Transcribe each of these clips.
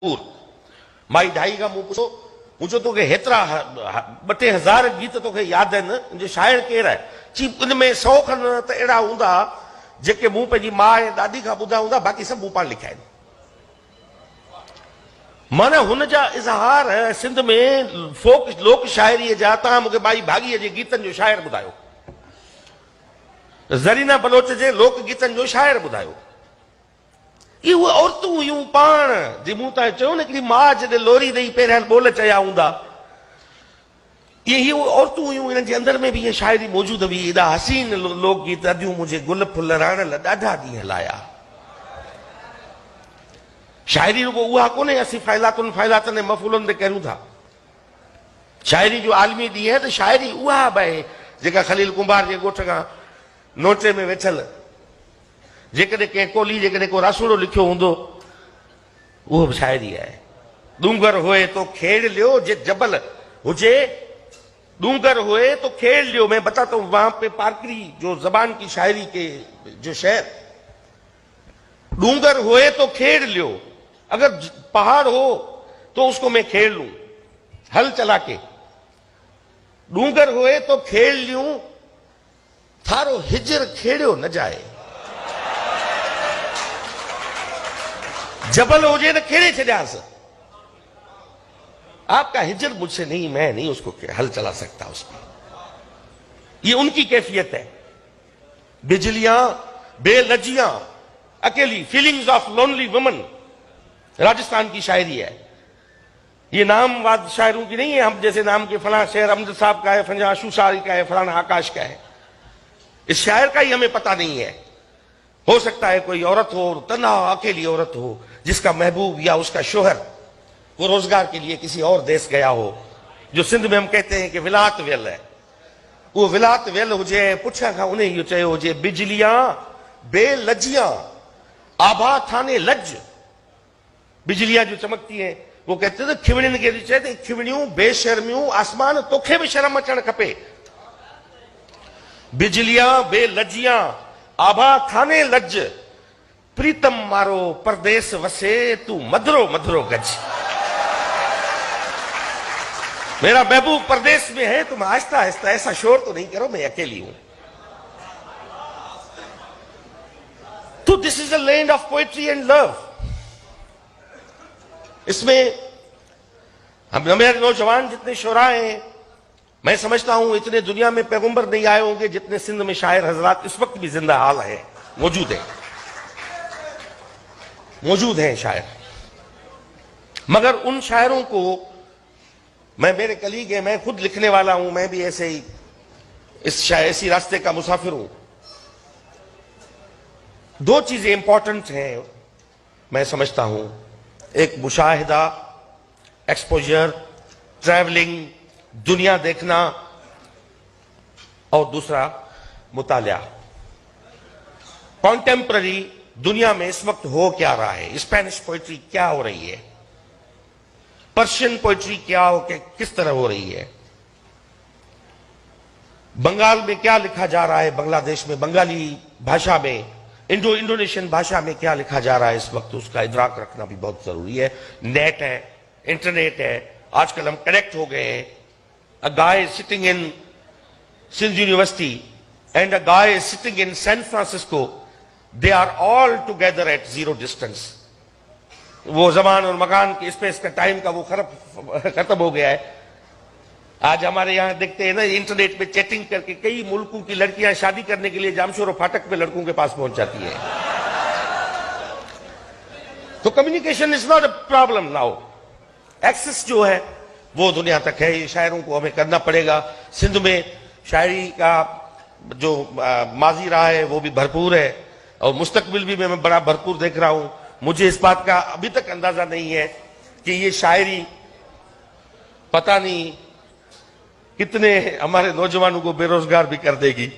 माई ढाई का मूं पुछो मुझो तोखे हेतिरा 2-3 गीत तोखे यादि आहिनि मुंहिंजे शाइर केरु आहे ची उन में 100 खन त अहिड़ा हूंदा जेके मूं पंहिंजी माउ ऐं ॾाॾी खां ॿुधा हूंदा बाक़ी सभु मूं पाण लिखिया आहिनि। माना हुन जा इज़हार सिंध में फोक लोक शाइरीअ जा तव्हां मूंखे भाई भाॻीअ जे गीतनि जो शाइर ॿुधायो, ज़रीना बलोच जे लोक गीतनि जो शाइर ॿुधायो। ये वो औरतूं हुयूं पाण जे मूं तव्हां चयो न हिकिड़ी माउ जॾहिं लोरी ॾेई पहिरियां ॿोल चया हूंदा, ये औरतूं हुयूं, इन्हनि जे अंदर में बि इहा शाइरी मौजूदु हुई। एॾा हसीन लोकगीत अदियूं मुंहिंजे गुल फुल राणल ॾाढा ॾींहं लाया। शाइरी रुगो उहा कोन्हे असीं फ़ाइलातुनि फ़ाइलातनि ऐं मफ़ूलनि ते करूं था। शाइरी जो आलमी ॾींहुं आहे त शाइरी उहा बि आहे जेका खलील कुंभार जे ॻोठ खां नोटे में वेठल जेकॾहिं कंहिं कोली जेकॾहिं को रासूड़ो लिखियो हूंदो उहो बि शाइरी आहे। डूंगर हुए तो खेड़ लियो जे जबल हुजे, डूंगर हुए तो खेड़ लियो। मैं बताता हूं वहां पे पारकरी जो जबान की शायरी के जो शेर, डूंगर हुए तो खेड़ लियो, अगर पहाड़ हो तो उसको मैं खेड़ लूं हल चला के। डूंगर हुए तो खेड़ लूं थारो हिजर खेड़ियो न जाए। जबल हुजे न खेड़े छड़ियास, आपका हिजर मुझसे नहीं, मैं नहीं उसको हल चला सकता उसमें। ये उनकी कैफियत है। बिजलियां बेलजियां अकेली, feelings of lonely woman, Rajasthan की शायरी है। ये नामवाद शायरों की नहीं है, हम जैसे नाम के फलां शेर अमजद साहब का है, फलां आशूशारी का है, फलां आकाश का है। इस शायर का ही हमें पता नहीं है। हो सकता है कोई औरत हो, तन्हा अकेली औरत हो, जिसका महबूब या उसका शोहर वो रोजगार के लिए किसी और देश गया हो, जो सिंध में हम कहते हैं कि विलात वेल है। वो विलात वेल हुजे, पुछा खां उन्हें इहो चयो हुजे, बिजलियां बेलजियां आभा थाने लज। बिजलियां जो चमकती हैं, वो कहते थे खिवड़ियुनि खे चए त खिवड़ियूं बेशर्मियूं, आसमान तोखे भी शर्म अचणु खपे। बिजलियां बेलजियां आभा थाने लज, प्रीतम मारो परदेस वसे तू मधुरो मधुरो गज। मेरा महबूब परदेश में है, तुम आहिस्ता आहिस्ता ऐसा शोर तो नहीं करो, मैं अकेली हूं। तो this is a land of poetry and love. इसमें हम मेरे नौजवान जितने शोरा हैं, मैं समझता हूं इतने दुनिया में पैगंबर नहीं आए होंगे जितने सिंध में शायर हजरात इस वक्त भी जिंदा हाल है, मौजूद हैं शायर। मगर उन शायरों को मैं, मेरे कलीग है, मैं खुद लिखने वाला हूं, मैं भी ऐसे ही इसी रास्ते का मुसाफिर हूं। 2 चीजें इंपॉर्टेंट हैं मैं समझता हूं, एक मुशाहिदा एक्सपोजर ट्रैवलिंग दुनिया देखना, और दूसरा मुतालिया। कॉन्टेम्पररी दुनिया में इस वक्त हो क्या रहा है, स्पेनिश पोइट्री क्या हो रही है, पर्शियन पोइट्री क्या हो के किस तरह हो रही है, बंगाल में क्या लिखा जा रहा है, बांग्लादेश में बंगाली भाषा में, इंडोनेशियन भाषा में क्या लिखा जा रहा है इस वक्त, उसका इदराक रखना भी बहुत जरूरी है। नेट है, इंटरनेट है, आजकल हम कनेक्ट हो गए हैं। A guy is sitting in Sindh University and a guy is sitting in San Francisco. They are all together at 0 distance. वो जमान और मकान के स्पेस का टाइम का वो खत्म हो गया है। आज हमारे यहाँ देखते हैं ना, इंटरनेट पे चैटिंग करके कई मुल्कों की लड़कियां शादी करने के लिए जामशोर फाटक पे लड़कों के पास पहुंच जाती है। तो communication is not a problem now. Access जो है वो दुनिया तक है, ये शायरों को हमें करना पड़ेगा। सिंध में शायरी का जो माजी रहा है वो भी भरपूर है, और मुस्तकबिल भी मैं बड़ा भरपूर देख रहा हूं। मुझे इस बात का अभी तक अंदाजा नहीं है कि ये शायरी पता नहीं कितने हमारे नौजवानों को बेरोजगार भी कर देगी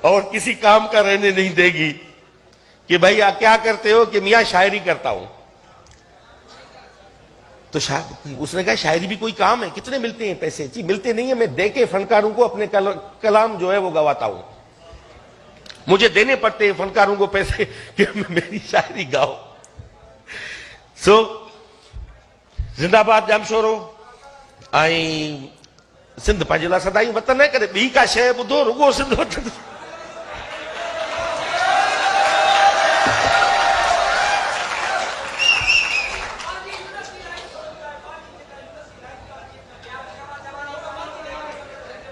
और किसी काम का रहने नहीं देगी कि भाई आप क्या करते हो, कि मियां शायरी करता हूं। तो उसने कहा शायरी भी कोई काम है, कितने मिलते हैं पैसे? जी मिलते नहीं है, मैं देके फनकारों को अपने कलाम जो है वो गवाता हूं। मुझे देने पड़ते हैं फनकारों को पैसे कि मेरी शायरी गाओ। सो जिंदाबाद जामशोरो आई सिंध पंहिंजे लाइ सदाई वतन है करे ॿी का शइ ॿुधो रुगो सिंध वतन।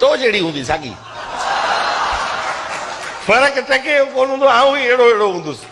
तो जहिड़ी हूंदी साॻी फर्क़ु टके कोन हूंदो, आऊं ई अहिड़ो अहिड़ो हूंदुसि।